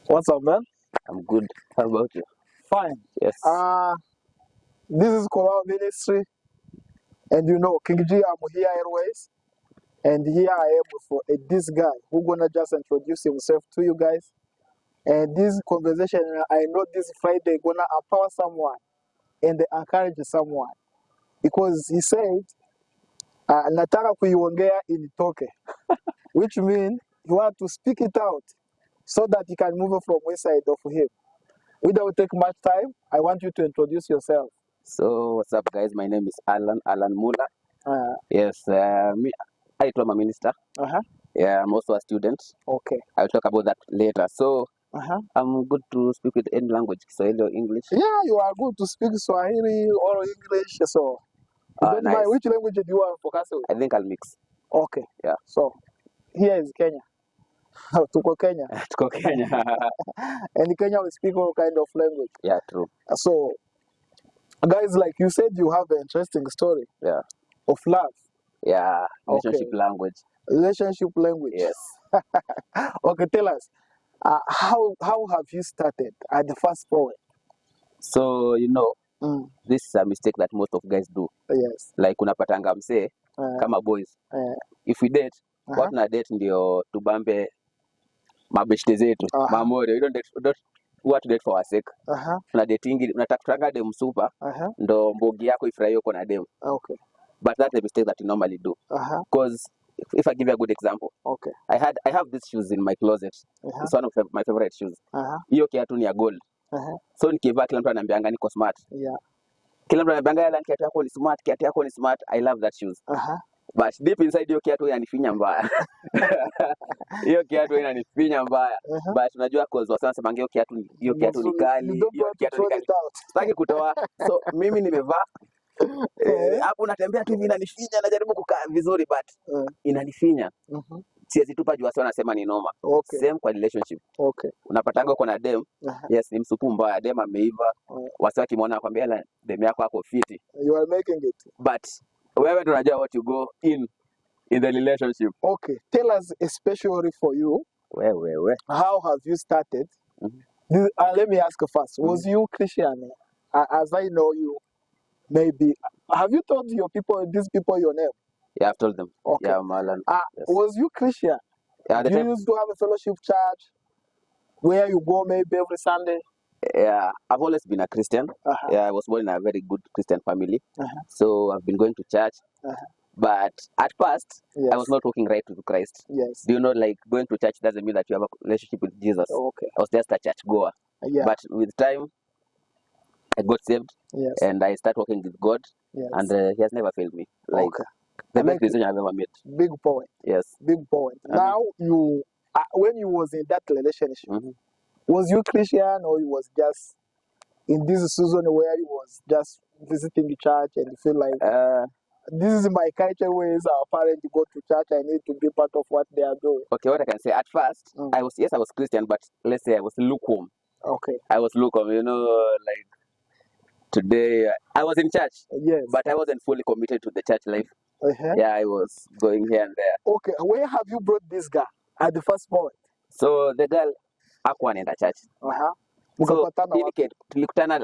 What's up, man? I'm good. How about you? Fine. Yes. This is Kola Ministry, and King G, I'm here Airways, and here I am with this guy who gonna just introduce himself to you guys. And this conversation, I know this Friday gonna empower someone and encourage someone because he said, nataka kuiongea initoke, which means you want to speak it out so that he can move from one side of him. Without take much time, I want you to introduce yourself. So, what's up, guys? My name is Alan Mula. Yes, I am a minister. Yeah, I'm also a student. Okay. I'll talk about that later. So, I'm good to speak with any language, Swahili or English. Yeah, you are good to speak Swahili or English. So, don't Nice. mind which language do you want to focus on? I think I'll mix. Okay. Yeah. So, here is Kenya. Tuko Kenya. Tuko Kenya. And in Kenya we speak all kind of language. Yeah, true. So, guys, like you said, you have an interesting story. Yeah. Of love. Yeah. Relationship language. Relationship language. Yes. Okay, tell us. How have you started at the first point? So, this is a mistake that most of guys do. Yes. Like unapatanga msee kama boys. If we date, what na date ndio tubambe mabeshte zetu, mamore. We don't want to date for our sake. Tuna dating, unataka dem super, ndo mbogi yako ifurahie uko na dem. Okay. But that's the mistake that you normally do. Because if I give you a good example, okay. I have these shoes in my closet. It's one of my favorite shoes. Hiyo kiatu ni ya gold. So nikivaa kila mtu ananiambianga niko smart. Yeah. Kila mtu ananiambianga kiatu yako ni smart, kiatu yako ni smart. I love that shoes. But deep inside hiyo kiatu inanifinya mbaya. Hiyo kiatu inanifinya mbaya. But unajua cause wasema hiyo kiatu ni kali, hiyo kiatu ni kali. Sitaki kutoa. So mimi nimevaa hapo natembea tu hivi inanifinya, najaribu kukaa vizuri but inanifinya. Siwezi tupa juu sana nasema ni noma. Okay. Same kwa relationship. Okay. Unapatanga uko na dem. Yes, ni msupu mbaya, dem ameiva. Wasi wakimwona akwambia la dem yako ako fiti. You are making it. But wewe ndo unajua what you go in the relationship. Okay. Tell us especially for you. Where. How have you started? Let me ask first. Was you Christian? As I know you, maybe. Have you told these people your name? Yeah, I've told them. Okay. Yeah, Marlon. Yes. Was you Christian? Yeah, you used to have a fellowship church where you go maybe every Sunday? Yeah, I've always been a Christian. Yeah, I was born in a very good Christian family. So I've been going to church. But at first, yes, I was not walking right with Christ. Yes. Do you know, like, going to church doesn't mean that you have a relationship with Jesus. Okay. I was just a church goer. Yeah. But with time, I got saved. Yes. And I started walking with God. Yes. And He has never failed me. Like, the best decision I've ever made. Big point. Yes. Big point. Now, you, when you was in that relationship, was you Christian or you was just in this season where you was just visiting the church and you feel like, this is my culture ways, our parents go to church, I need to be part of what they are doing? Okay, what I can say, at first, I was Christian, but let's say I was lukewarm. Okay. I was lukewarm, like, today, I was in church, yes, but I wasn't fully committed to the church life. Yeah, I was going here and there. Okay, where have you brought this guy at the first moment? So the girl hakuwa anaenda church. So tulikutana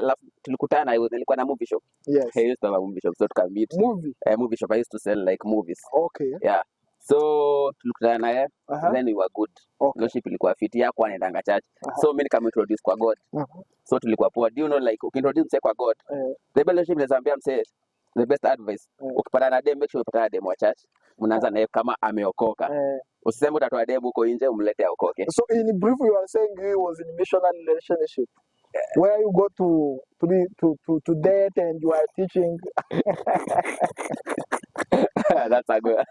nilikuwa na movie shop. Yes. I used to have a movie shop, so tukamit. Movie shop, I used to sell like movies. Okay. Yeah. So tulikutana naye, then we were good. Relationship ilikuwa fit, hakuwa anaenda church. So mimi nikamintroduce kwa God. So tulikuwa poa. Do you know, like, ukintroduce mse kwa God, the relationship inazambia mse, the best advice, ukipata na dem, make sure upata na dem wa church. Mnaanza naye kama ameokoka. Usiseme utatoa dem huko nje umlete aokoke. So in brief, you are saying you was in missionary relationship, where you go to date and you are teaching. That's a good.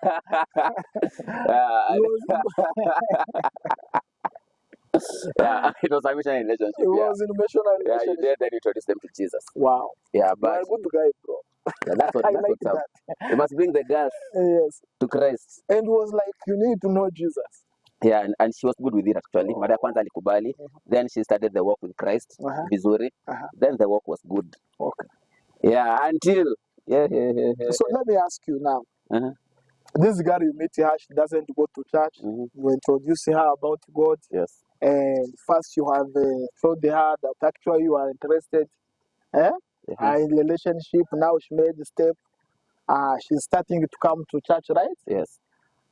Yeah, it was a missionary relationship. It was in a missionary relationship. Yeah, you did, then you introduced them to Jesus. Wow. Yeah, but you are a good guy, bro. Yeah, that's what's up. You must bring the girls to Christ. And it was like, you need to know Jesus. Yeah, and she was good with it actually. Mara kwanza alikubali. Then she started the walk with Christ. Vizuri. Then the walk was good. Okay. Yeah, until So let me ask you now. This girl you meet her, she doesn't go to church. You introduce her about God. Yes. and first you have told her that actually you are interested in relationship. Now she made the step. She's starting to come to church, right? Yes.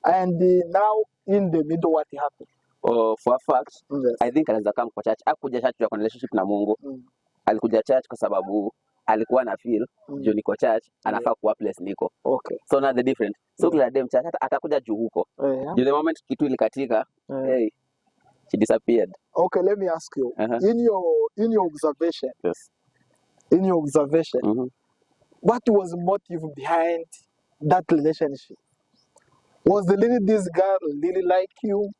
And now in the middle, what happened? Oh, for a fact, Yes. I think anaweza come kwa church. Hakuja church kwa relationship na Mungu. Alikuja church kwa sababu alikuwa na feel juu niko church anafaa kuwa place niko. Okay. So now the different. So kila dem church atakuja juu huko. Juu the moment kitu ilikatika, hey, she disappeared. Okay, let me ask you. In your observation. Yes. In your observation, what was the motive behind that relationship? Was this girl really like you?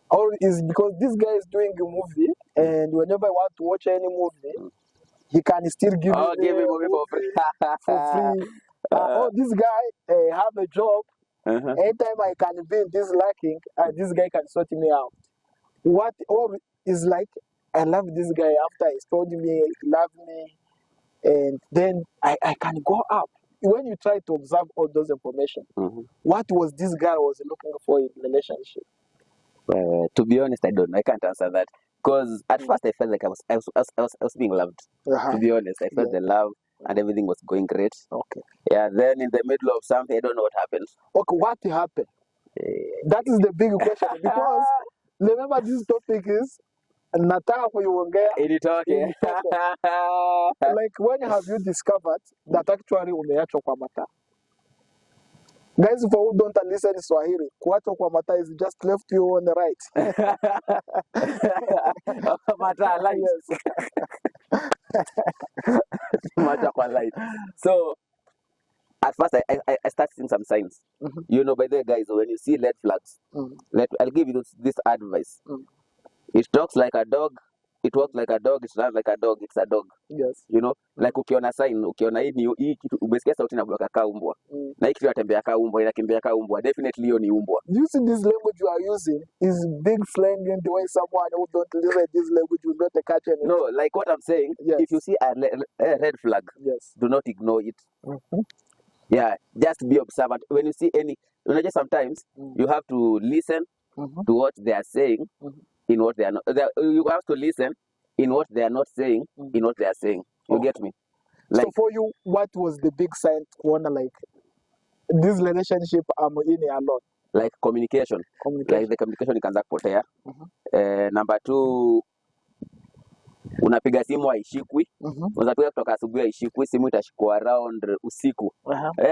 Or is because this guy is doing a movie and whenever I want to watch any movie, he can still give me movie for free. This guy have a job. Anytime I can be in this lacking, this guy can sort me out. What or is like, I love this guy after he told me he loved me, and then I can go up. When you try to observe all those information, what was this guy was looking for in relationship? To be honest, I don't know. I can't answer that because at first I felt like I was being loved. To be honest, I felt the love and everything was going great. Okay. Yeah. Then in the middle of something, I don't know what happened. Okay, what happened? That is the big question because remember this topic is nataka kuiongea ilitoke. Like when have you discovered that actually umeachwa kwa mata? Guys, for who don't listen to Swahili, kuachwa kwa mata is just left you on the right. Mata light. Yes. Mata kwa light. So at first I started seeing some signs. You know, by the way, guys, when you see red flags, I'll give you this advice. It talks like a dog, it walks like a dog, it runs like a dog, it's a dog. Yes. You know, like ukiona sign, ukiona hii kitu umesikia sauti inaboka kama umbwa. Na hii kitu inatembea kama umbwa, inakimbia kama umbwa, definitely hiyo ni umbwa. You see this language you are using is big slang and the way someone who don't read this language will not catch it. No, like what I'm saying, if you see a red flag, do not ignore it. Yeah, just be observant. When you see any, just sometimes you have to listen to what they are saying. In what they are not, you have to listen in what they are not saying, in what they are saying. You get me? Like, so for you, what was the big sign to wanna like this relationship I'm in a lot? Like communication. Like the communication ikaanza kupotea. Number 2, unapiga simu haishikwi. Unapiga kutoka asubuhi haishikwi, simu itashikwa around usiku.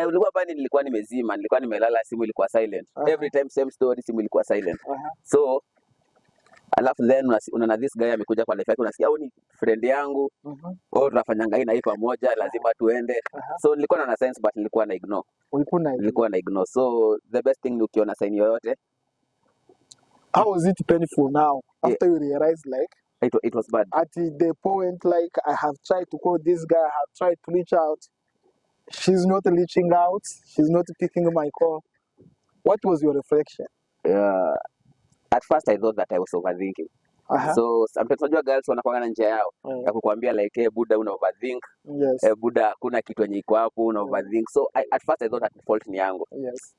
Ulikuwa bani nilikuwa nimezima, nilikuwa nimelala, simu ilikuwa silent. Every time same story, simu ilikuwa silent. So alafu then unaona this guy amekuja kwa life yake, unasikia ni friend yangu, tunafanyanga hii na hii pamoja, lazima tuende. So nilikuwa na sense but nilikuwa na ignore. Nilikuwa na ignore. So the best thing ukiona sign yoyote. How was it painful now after you realize like it was bad? At the point like I have tried to call this guy, I have tried to reach out. She's not reaching out. She's not picking my call. What was your reflection? At first I thought that I was overthinking. So sometimes unajua girls wanakuwa na njia yao ya kukuambia like hey buda una overthink. Buda hakuna kitu yenye iko hapo una overthink. So at first I thought that fault ni yangu.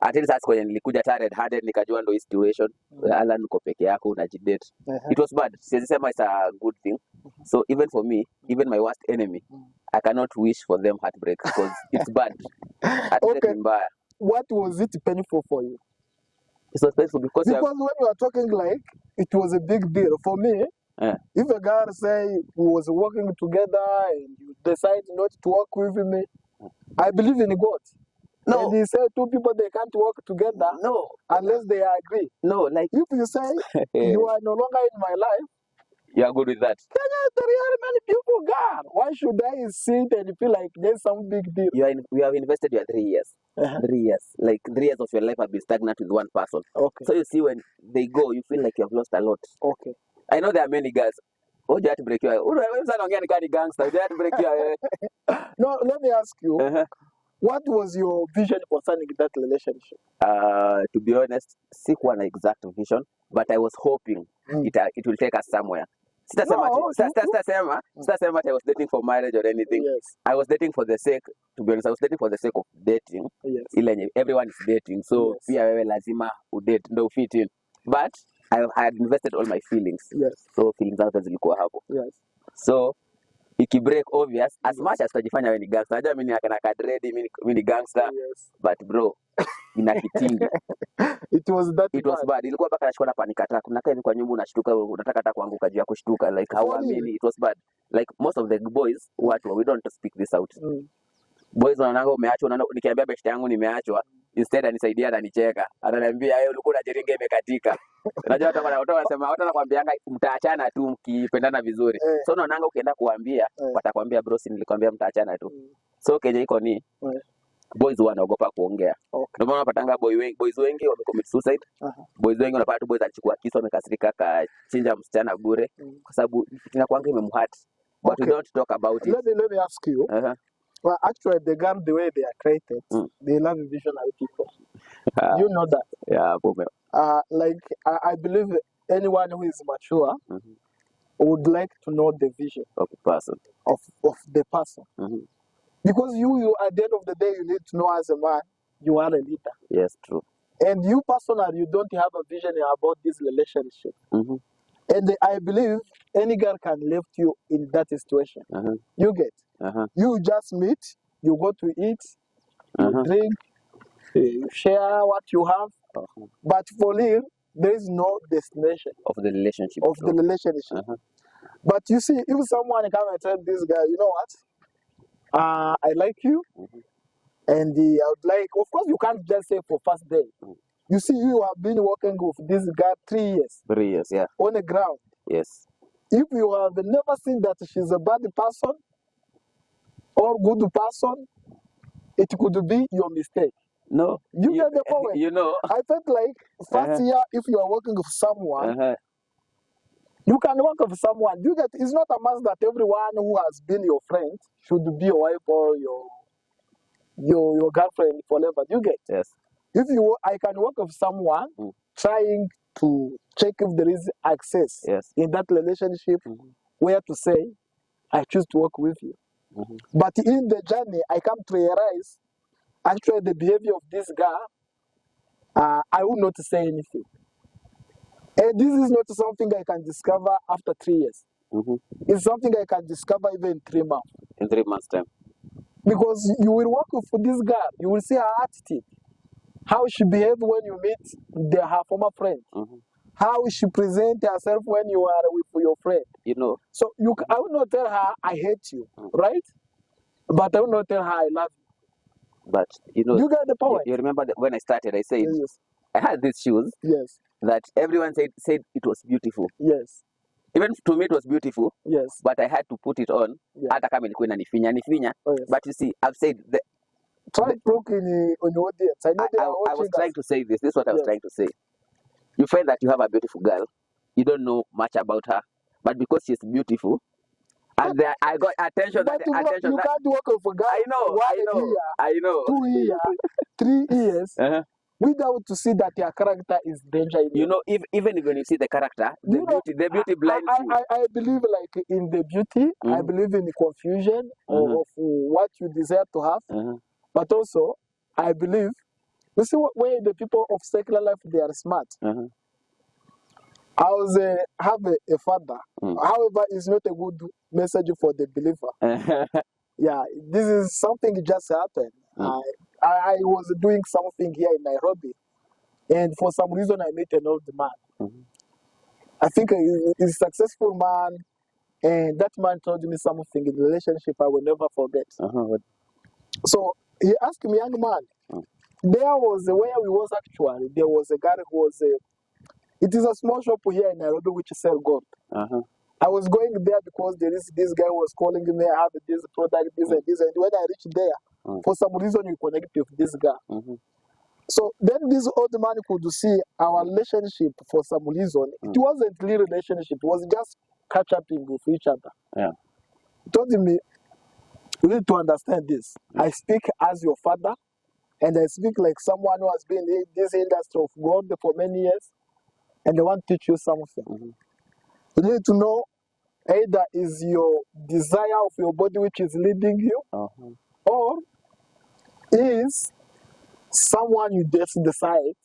At least that's when nilikuja tired hearted nikajua ndo hii situation. Ala niko peke yako unajidate. It was bad. Siwezi sema it's a good thing. So even for me, even my worst enemy, I cannot wish for them heartbreak because it's bad. Okay. What was it painful for you? It was painful because when you are talking like it was a big deal for me. If a guy say we was working together and you decide not to work with me, I believe in God. No. And he said 2 people they can't work together. No. Unless they agree. No, like if you say you are no longer in my life, you are good with that. There are many people, God. Why should I sit and feel like there's some big deal? We have invested your 3 years. 3 years. Like 3 years of your life have been stagnant with one person. Okay. So you see when they go, you feel like you have lost a lot. Okay. I know there are many guys. Oh, you have to break your gangster. You have to break your No, let me ask you. What was your vision concerning that relationship? To be honest, sikuwa an exact vision, but I was hoping it will take us somewhere. Sitasema I was dating for marriage or anything. I was dating for the sake, to be honest, I was dating for the sake of dating. Everyone is dating, so pia wewe lazima udate ndo fit in. But I had invested all my feelings. Yes. So feelings zangu zilikuwa hapo. Yes. So break obvious as much as tajifanya wewe ni gangster. Najua mimi ni kadredi, mimi ni gangster. Yes. But bro, ina kitingi. It was bad. Ilikuwa mpaka nashikwa na panic attack. Unakaa hivi kwa nyumba unashtuka, unataka hata kuanguka juu ya kushtuka, like how amini. It was bad. Like most of the boys we don't speak this out. Boys wanaanga umeachwa, nikiambia best yangu nimeachwa, instead anisaidia na nicheka. Ananiambia wewe ulikuwa unajiringa imekatika. Unajua hata wanasema hata nakwambianga mtaachana tu mkipendana vizuri. So unaonanga ukienda kuambia watakwambia bro, si nilikwambia mtaachana tu. So Kenya iko ni boys wanaogopa kuongea. Ndio maana unapatanga boys wengi wamecommit suicide. Boys wengi unapata tu boys alichukua kisu amekasirika akachinja msichana bure kwa sababu inakuanga imemhurt. But we don't talk about it. Let me ask you. Well, actually, the way they are created, they love visionary people. You know that? Yeah, like I believe anyone who is mature would like to know the vision of the person. Of the person. Because you at the end of the day, you need to know as a man, you are a leader. Yes, true. And you personally, you don't have a vision about this relationship. And I believe any girl can lift you in that situation. You get. You just meet, you go to eat, you drink, you share what you have. But for real, there is no destination of the relationship. But you see, if someone come and tell this guy, you know what, I like you, and I would like, of course, you can't just say for first day. You see, you have been working with this guy 3 years. 3 years, yeah. On the ground. Yes. If you have never seen that she's a bad person or good person, it could be your mistake. No. You get the point. You know. I felt like first year, if you are working with someone, you can work with someone. You get. It's not a must that everyone who has been your friend should be your wife or your girlfriend forever. You get. Yes. I can work with someone trying to check if there is access in that relationship, where to say, I choose to work with you. But in the journey, I come to realize, actually, the behavior of this guy, I will not say anything. And this is not something I can discover after 3 years. It's something I can discover even in 3 months. In 3 months' time. Because you will work with this girl, you will see her attitude. How she behaves when you meet her former friend. How she presents herself when you are with your friend. You know. So I will not tell her I hate you, right? But I will not tell her I love you. But you know, you get the point. You remember that when I started, I said I had these shoes. Yes. That everyone said it was beautiful. Yes. Even to me it was beautiful. Yes. But I had to put it on. Hata kama ilikuwa inanifinya. But you see, I've said that. Try to look on your audience. I was trying to say this. This is what I was trying to say. You find that you have a beautiful girl. You don't know much about her. But because she's beautiful, and I got attention. But attention you can't work with a girl. I know. 2 years, 3 years, without to see that your character is dangerous. You know, even when you see the character, the beauty blinds you. I believe like in the beauty. I believe in the confusion of what you desire to have. But also, I believe, you see when the people of secular life, they are smart. I have a father. However, it's not a good message for the believer. Yeah, this is something just happened. I was doing something here in Nairobi, and for some reason I met an old man. I think he's a successful man, and that man told me something in the relationship I will never forget. So he asked me, young man, there was where we was actually, there was a guy who was it is a small shop here in Nairobi which sell gold. I was going there because there is this guy who was calling me, I have this product, this and this, and when I reached there, for some reason you connect with this guy. So then this old man could see our relationship for some reason. It wasn't really relationship, it was just catch up with each other. He told me, you need to understand this. I speak as your father, and I speak like someone who has been in this industry of gold for many years, and I want to teach you something. You need to know either is your desire of your body which is leading you, or is someone you just decide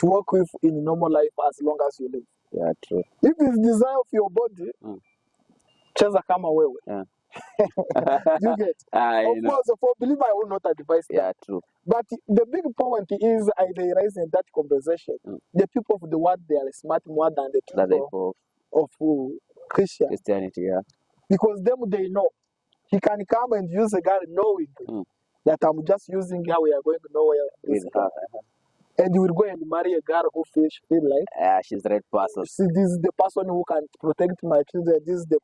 to work with in normal life as long as you live. Yeah, true. If it's desire of your body, cheza kama wewe. Yeah. You get? Of course, for believer, I will not advise that. Yeah, true. But the big point is, I realize in that conversation, the people of the world, they are smart more than the people of Christianity, yeah. Because them, they know. He can come and use a girl knowing that I'm just using her, we are going nowhere with her. And you will go and marry a girl who feel like she's the right person. See, this is the person who can protect my children. This is the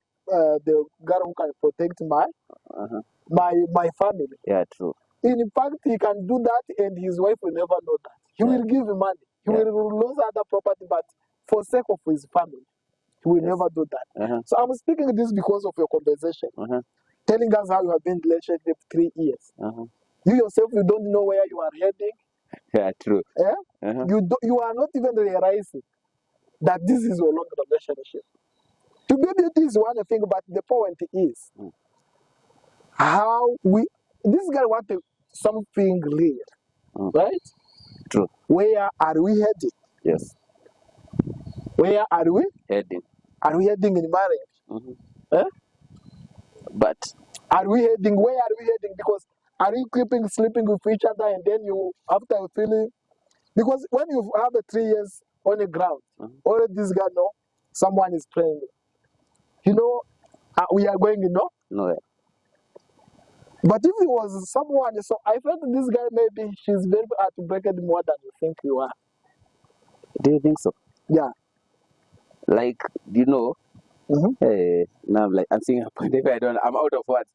girl who can protect my family. Yeah, true. In fact, he can do that, and his wife will never know that. He will give money. He will lose other property, but for sake of his family, he will never do that. So I'm speaking this because of your conversation, telling us how you have been in relationship 3 years. You yourself, you don't know where you are heading. Yeah, true. You are not even realizing that this is your long relationship. To be it is one thing, but the point is how this guy wanted something real, right? True. Where are we heading? Yes. Where are we heading? Are we heading in marriage? But are we heading? Where are we heading? Because are you keeping sleeping with each other, and then you after feeling? Because when you have 3 years on the ground, already this guy know someone is praying. You know, we are going, no. But if it was someone, so I felt this guy maybe she's very heartbroken more than you think you are. Do you think so? Yeah. Like, hey, now I'm seeing a point. If I'm out of words.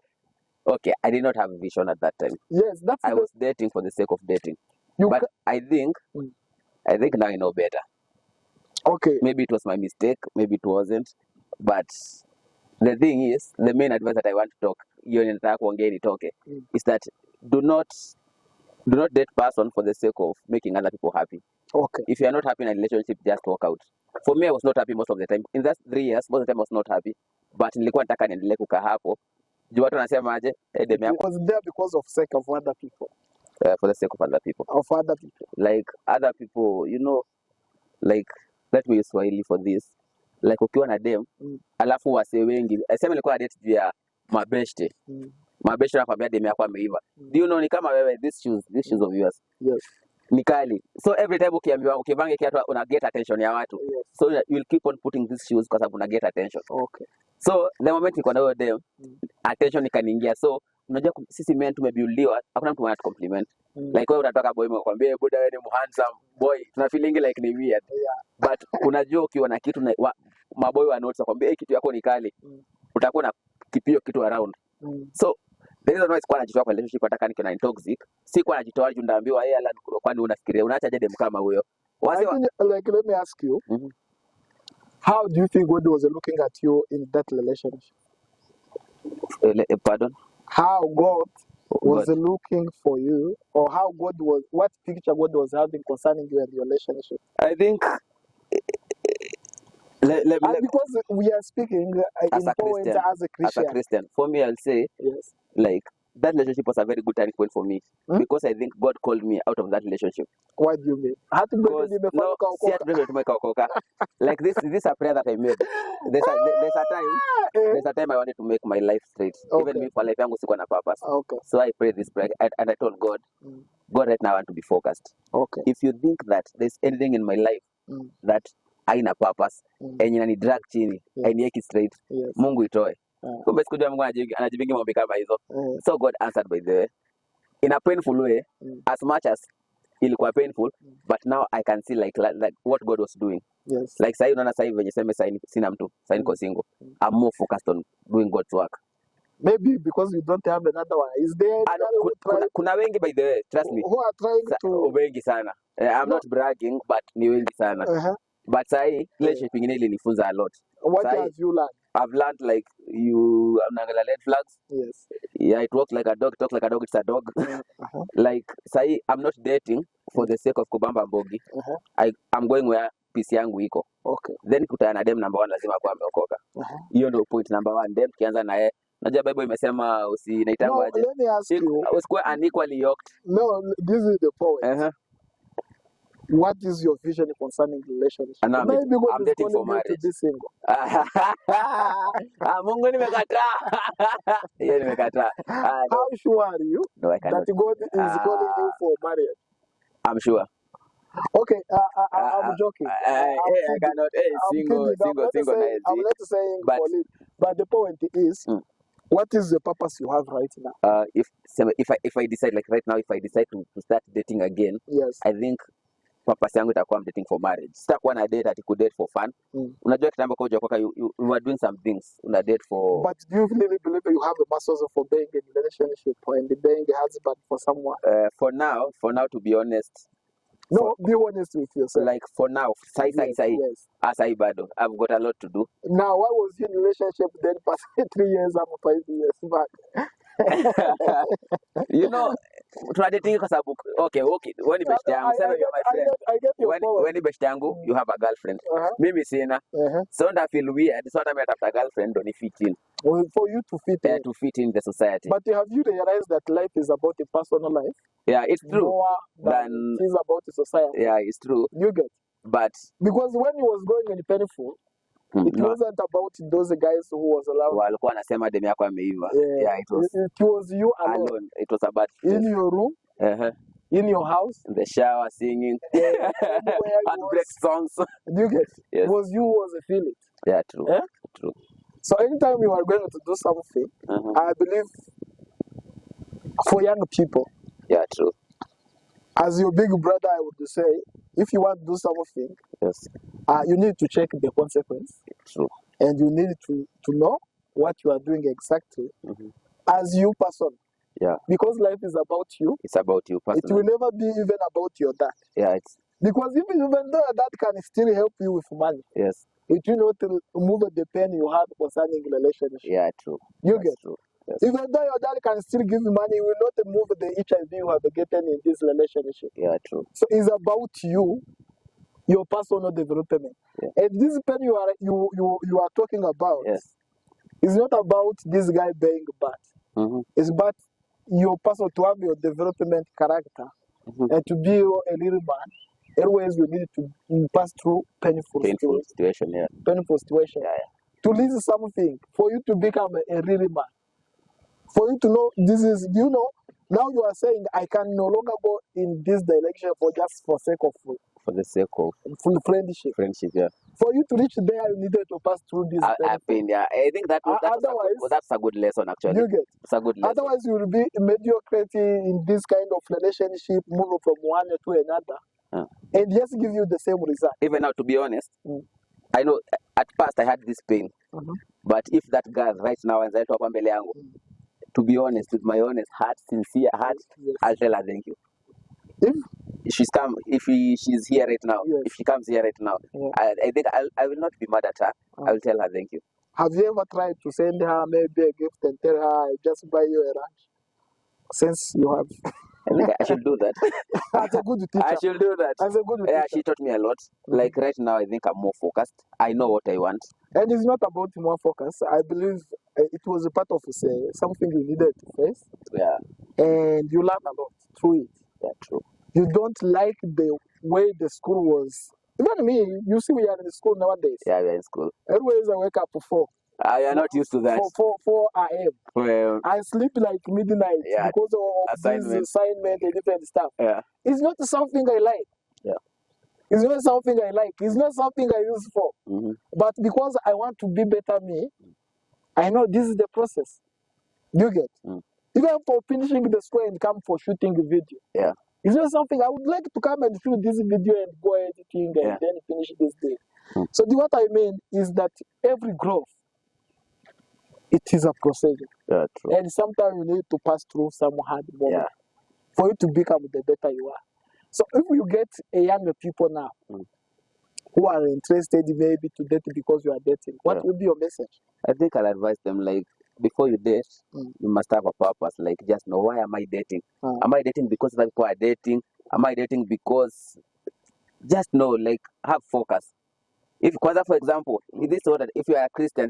Okay, I did not have a vision at that time. Yes, I was dating for the sake of dating. But I think now I know better. Okay. Maybe it was my mistake, maybe it wasn't. But the thing is, the main advice that I want to talk, is that do not date person for the sake of making other people happy. Okay. If you are not happy in a relationship, just walk out. For me, I was not happy most of the time. In that 3 years, most of the time I was not happy. But nilikuwa nataka niendelee kukaa hapo. Juu watu wanasema aje? It was there because of sake of other people. For the sake of other people. Of other people. Like other people, like let me use Swahili for this. Like ukiwa na dem, alafu wase wengi. Sema nilikuwa date juu ya mabeshte. Mabeshte wanakwambia dem yako ameiva. Do you know ni kama wewe these shoes of yours. Yes. Ni kali. So every time ukivange kiatu una get attention ya watu. Yes. So you will keep on putting these shoes kwa sababu una get attention. Okay. So the moment niko na huyo dem, attention ikaniingia. So unajua sisi men tumebuildiwa, hakuna mtu anatu compliment. Like wewe unatoka boy mwakwambia buda wewe ni handsome boy. Tuna feeling like ni weird. But unajua ukiwa na kitu na maboy wa notes kwambia kitu yako ni kali. Utakuwa na kipio kitu around. So the reason why sikuwa najitoa kwa relationship hata kama niko toxic, sikuwa najitoa juu ndaambiwa yeye kwani unafikiria unaacha je dem kama huyo. Like let me ask you. How do you think God was looking at you in that relationship? Pardon? How God was looking for you, or what picture God was having concerning you and your relationship? I think because we are speaking as a Christian. For me, I'll say, yes, like that relationship was a very good turning point for me because I think God called me out of that relationship. What do you mean? Like this is a prayer that I made. There's a time I wanted to make my life straight. Okay. Even me for life, yangu sikuwa na purpose. Okay. So I prayed this prayer and I told God, God, right now I want to be focused. Okay. If you think that there's anything in my life that haina purpose, and ni drag chini, hainieki straight, Mungu itoe. Kumbe sikujua Mungu anajibingi mambo kama hizo. So God answered by the way, in a painful way, as much as ilikuwa painful, but now I can see like what God was doing. Yes. Like sasa unaona sasa hivi venye sema sina mtu, sasa niko single. I'm more focused on doing God's work. Maybe because you don't have another one. Is there kuna wengi by the way, trust me. Who are trying to wengi sana. I'm not bragging, but ni wengi sana. But sasa relationship ingine ilinifunza a lot. What have you learned? I've learned like you unaangalia red flags. Yes. Yeah, it walks like a dog, talk like a dog, it's a dog. Like say I'm not dating for the sake of kubamba mbogi. I'm going where peace yangu iko. Okay. Then kutana na dem number 1 lazima kwa ameokoka. Hiyo ndio point number 1. Then tukianza na yeye. Unajua Bible imesema usinaitangwa aje. Let me ask you. Usikuwe unequally yoked. No, this is the point. what is your vision concerning relationship? And now Maybe God I'm is dating for calling you to marriage. be single. Mungu nimekataa. Hiyo nimekataa. No. How sure are you No, I cannot. that God is calling you for marriage? I'm sure. Okay, I'm joking. I cannot. Single, I'm not saying but colleague. But the point is, what is the purpose you have right now? If I decide, like right now, if I decide to start dating again, yes, I think purpose yangu itakuwa I'm dating for marriage. Sitakuwa na date ati ku date for fun. Unajua kitambo kwa ujokoka you were doing some things. Una date for. But do you really believe you have the muscles for being in a relationship and being a husband for someone? For now, to be honest. No, be honest with yourself. Like for now, yes. As I bado, I've got a lot to do. Now, why was you in a relationship then past 3 years or 5 years back? You know, dating kwa sababu okay, when you best yangu, say you're my friend. I get your point. When you best yangu, you have a girlfriend. Mimi sina. So I feel weird. So I'm after a girlfriend don't fit in. Well, for you to fit in. To fit in the society. But have you realized that life is about a personal life? Yeah, it's true. More than it is about the society. Yeah, it's true. You get. But because when he was going in painful, it wasn't about those guys who was allowed. Walikuwa anasema demu yako ameiva. Yeah, it was you alone. It was about in your room. In your house, in the shower, singing, and break songs. You get. Yes. It was you who was a feeling. Yeah, true. True. So anytime you are going to do something, I believe for young people. Yeah, true. As your big brother, I would say, if you want to do something, yes, you need to check the consequence. True. And you need to know what you are doing exactly as you person. Yeah. Because life is about you. It's about you personally. It will never be even about your dad. Yeah, it's because even though your dad can still help you with money. Yes. It will not remove the pain you have concerning relationship. Yeah, true. You That's get true. Yes. Even though your dad can still give you money, it will not remove the HIV you have gotten in this relationship. Yeah, true. So it's about you, your personal development. Yeah. And this pain you are talking about, yes, is not about this guy being bad. It's about your person to have your development character and to be a little man. Always you need to pass through painful situation. Yeah. Painful situation. Yeah. To lose something, for you to become a really man. For you to know this is, now you are saying I can no longer go in this direction for the sake of friendship. Friendship, yeah. For you to reach there, you needed to pass through this. I think that's a good lesson actually. You get. It's a good lesson. Otherwise, you will be mediocrity in this kind of relationship, moving from one to another, and just give you the same result. Even now, to be honest, I know at first I had this pain, but if that girl right now and to be honest, with my honest heart, sincere heart, I'll tell her thank you. If she's here right now, if she comes here right now, I think I will not be mad at her. I will tell her thank you. Have you ever tried to send her maybe a gift and tell her, I just buy you a lunch? Since you have. I think I should do that. That's a good teacher. I should do that. That's a good teacher. Yeah, she taught me a lot. Like right now, I think I'm more focused. I know what I want. And it's not about more focus. I believe it was a part of something you needed to face. Yeah. And you learn a lot through it. Yeah, true. You don't like the way the school was. Even me, you see we are in school nowadays. Yeah, we are in school. Always I wake up at 4. I am not used to that. 4 a.m. Well, I sleep like midnight because of this assignment and different stuff. Yeah. It's not something I like. Yeah. It's not something I like. It's not something I use for. But because I want to be better me, I know this is the process. You get? Even for finishing the school and come for shooting a video. Yeah. It's not something I would like to come and shoot this video and go editing and then finish this day. So what I mean is that every growth, it is a procedure. Yeah, true. And sometimes you need to pass through some hard moments for you to become the better you are. So if you get a younger people now who are interested maybe to date because you are dating, what would be your message? I think I'll advise them like, before you date, you must have a purpose. Like, just know, why am I dating? Am I dating because other people are dating? Am I dating because... Just know, like, have focus. If, for example, this order, if you are a Christian,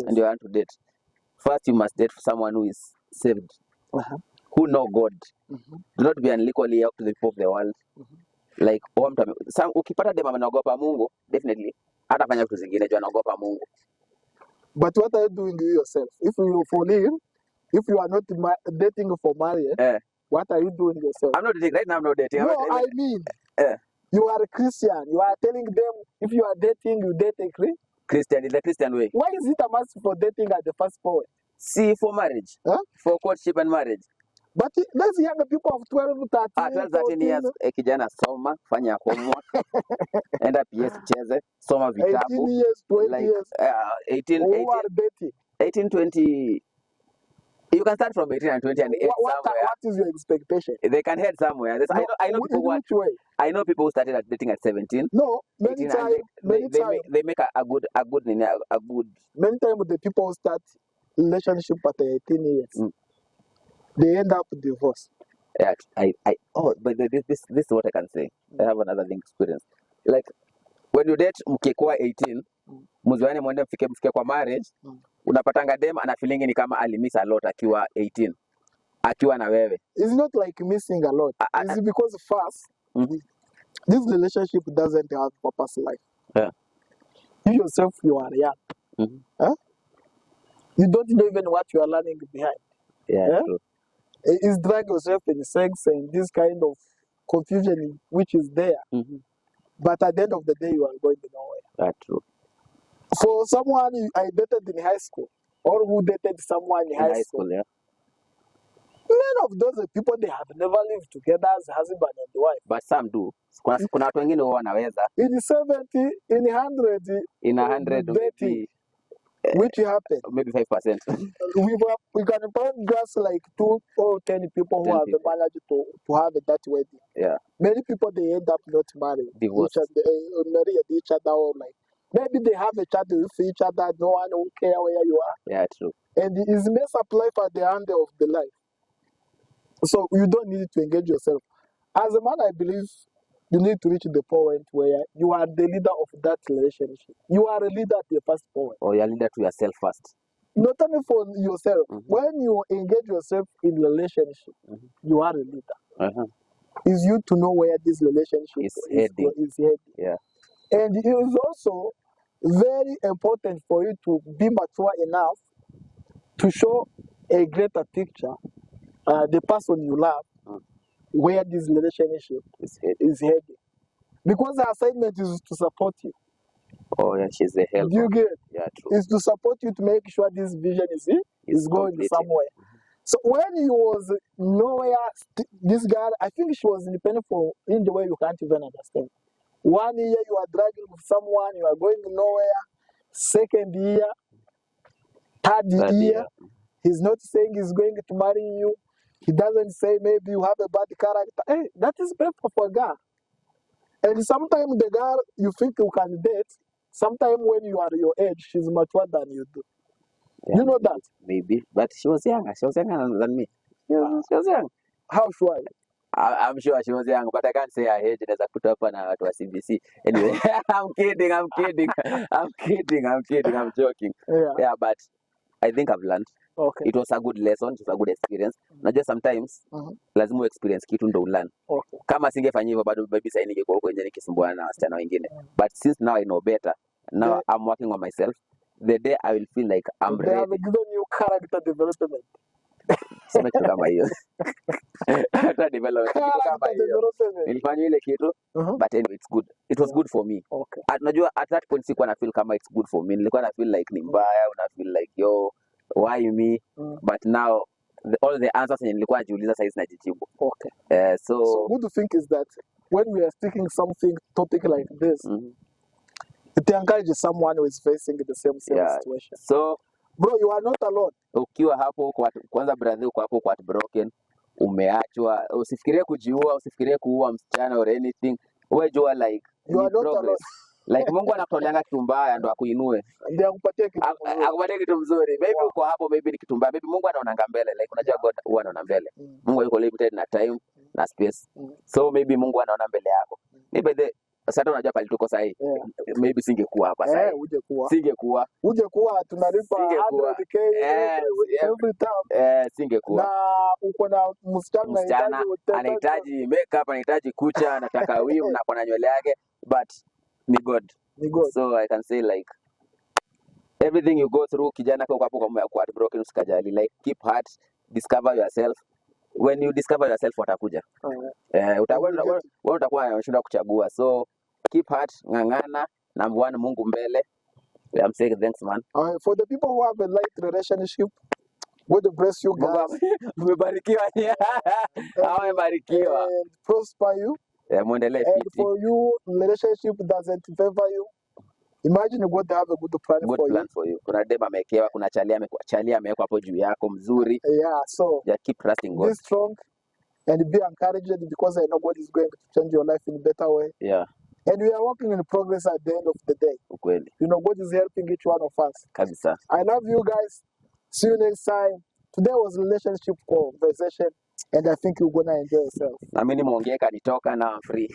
and you want to date, first you must date someone who is saved, who know God. Do not be unequally up to the people of the world. like ukipata dem anaogopa Mungu definitely hatafanya vitu zingine juu anaogopa Mungu. But what are you doing to yourself? If you fall in, if you are not dating for marriage, what are you doing yourself? I'm not dating right now. I'm not dating. No, I mean, you are a Christian. You are telling them if you are dating, you date a Christian is the Christian way. Why is it a must for dating at the first point? See, for marriage, for courtship and marriage. But there's younger people of 12, 13, 12, 13 years. Kijana soma, fanya homework, enda PS cheze, soma vitabu. 18 years, 20 like, years. 18, who 18, are dating? 18, 20. You can start from 18 and 20 and head somewhere. What is your expectation? They can head somewhere. No, I know people which way? I know people who started dating at 17. No, many times they make a good. Many times the people who start relationship at 18 years, they end up divorced. Yeah, but this is what I can say. I have another thing experience. Like when you date mkikuwa 18, mzoane mwende mfike kwa marriage, unapatanga dem ana feeling ni kama alimiss a lot akiwa 18. Akiwa na wewe. It's not like missing a lot. It's because first, this relationship doesn't have purpose life. Yeah. You yourself, you are young. You don't know even what you are learning behind. Yeah. True. It's drag yourself in sex and this kind of confusion which is there. But at the end of the day, you are going nowhere. That's true. For someone I dated in high school, or who dated someone in high school, yeah. Many of those people, they have never lived together as husband and wife. But some do. Kuna watu wengine wao wanaweza. In 70, in 100, in 100 maybe, which happened? Maybe 5%. we can find just like 2 or 10 people who have managed to have that wedding. Yeah. Many people, they end up not married. Divorced. Marry each other, or like maybe they have a child with each other. No one will care where you are. Yeah, true. And it's mess up life at the end of the life. So you don't need to engage yourself. As a man, I believe you need to reach the point where you are the leader of that relationship. You are a leader at the first point. Or you are a leader to yourself first. Not only for yourself. When you engage yourself in relationship, you are a leader. It's you to know where this relationship is heading. Yeah. And it is also very important for you to be mature enough to show a greater picture, the person you love, where this relationship is heading. Because the assignment is to support you. Oh, yeah, she's the helper. Do you get it? Yeah, true. It's to support you to make sure this vision is going somewhere. So when he was nowhere, this girl, I think she was independent in the way you can't even understand. 1 year you are dragging with someone, you are going nowhere. 2nd year, 3rd year, he's not saying he's going to marry you. He doesn't say maybe you have a bad character. Hey, that is better for a girl. And sometimes the girl you think you can date, sometimes when you are your age, she's mature than you do. Yeah, you know that? Maybe, but she was younger. She was younger than me. She was young. How sure? I'm sure she was young, but I can't say her age. There's a put up on to a CBC. Anyway, I'm kidding. I'm joking. Yeah, but I think I've learned. Okay. It was a good lesson. It was a good experience. Na just sometimes lazima experience kitu ndo ulearn. Okay. Kama singefanya hivyo bado maybe sasa ningekuwa huko nje nikisumbuana na wasichana wengine. But since now I know better, now I'm working on myself. The day I will feel like I'm ready. They have given you character development. Sema kitu kama hiyo. Character development. Nilifanya ile kitu, but anyway it's good. It was good for me. Okay. Unajua at that point sikuwa na feel kama it's good for me. Nilikuwa na feel like ni mbaya, una feel like yo why me? But now all the answers nilikuwa najiuliza sasa najijibu. Okay. So what do you think is that when we are speaking something topic like this, it encourages someone who is facing the same situation. So bro, you are not alone. Ukiwa hapo kwanza brother uko hapo kwa broken, umeachwa, usifikirie kujiua, usifikirie kuua msichana or anything. Wewe jua like you are not alone. Like Mungu anakutoleanga kitu mbaya ndo akuinue. Ndio akupatie kitu mzuri. Maybe uko hapo, maybe ni kitu mbaya. Maybe Mungu anaonanga mbele. Like unajua God huwa anaona mbele. Mungu yuko limited na time na space. So maybe Mungu anaona mbele yako. Maybe Sasa unajua pale tuko sahi. Maybe singekuwa hapa sahi. Ungekuwa tunalipa 100k every time. Singekuwa. Na uko na msichana anahitaji makeup, anahitaji kucha, anataka wimbo na kuna nywele yake, but ni God. So I can say like everything you go through, kijana kwa hapo kwa broken, usikajali, like keep heart, discover yourself. When you discover yourself watakuja. Utakuwa unashinda kuchagua. So keep heart, ngangana, number one, Mungu mbele. I'm saying thanks man. For the people who have a light relationship, God bless you guys. Mmebarikiwa. Mmebarikiwa. And prosper you. Muendelee and for you, relationship doesn't favor you. Imagine God have a good plan for you. Kuna dema amewekewa, kuna chalia amewekwa hapo juu yako mzuri. So keep trusting God. Be strong and be encouraged, because I know God is going to change your life in a better way. And we are working in progress at the end of the day. Ukweli. You know, God is helping each one of us. Kabisa. I love you guys. See you next time. Today was relationship conversation, and I think you're gonna enjoy yourself. Na mimi nimeongea kanitoka na free.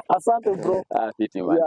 Asante bro. Fiti man.